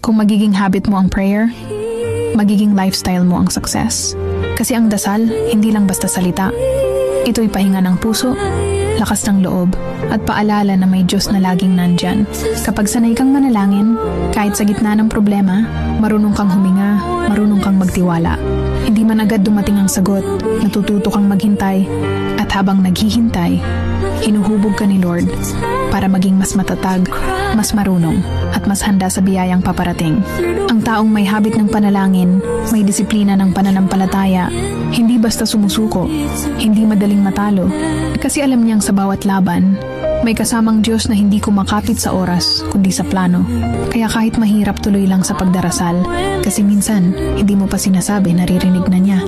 Kung magiging habit mo ang prayer, magiging lifestyle mo ang success. Kasi ang dasal, hindi lang basta salita. Ito'y pahinga ng puso, lakas ng loob, at paalala na may Diyos na laging nandyan. Kapag sanay kang manalangin, kahit sa gitna ng problema, marunong kang huminga, marunong kang magtiwala. Hindi man agad dumating ang sagot, natututo kang maghintay, at habang naghihintay, hinuhubog ka ni Lord para maging mas matatag, mas marunong, at mas handa sa biyayang paparating. Ang taong may habit ng panalangin, may disiplina ng pananampalataya, hindi basta sumusuko, hindi madaling matalo, kasi alam niyang sa bawat laban, may kasamang Diyos na hindi kumakapit sa oras, kundi sa plano. Kaya kahit mahirap, tuloy lang sa pagdarasal, kasi minsan, hindi mo pa sinasabi, naririnig na niya.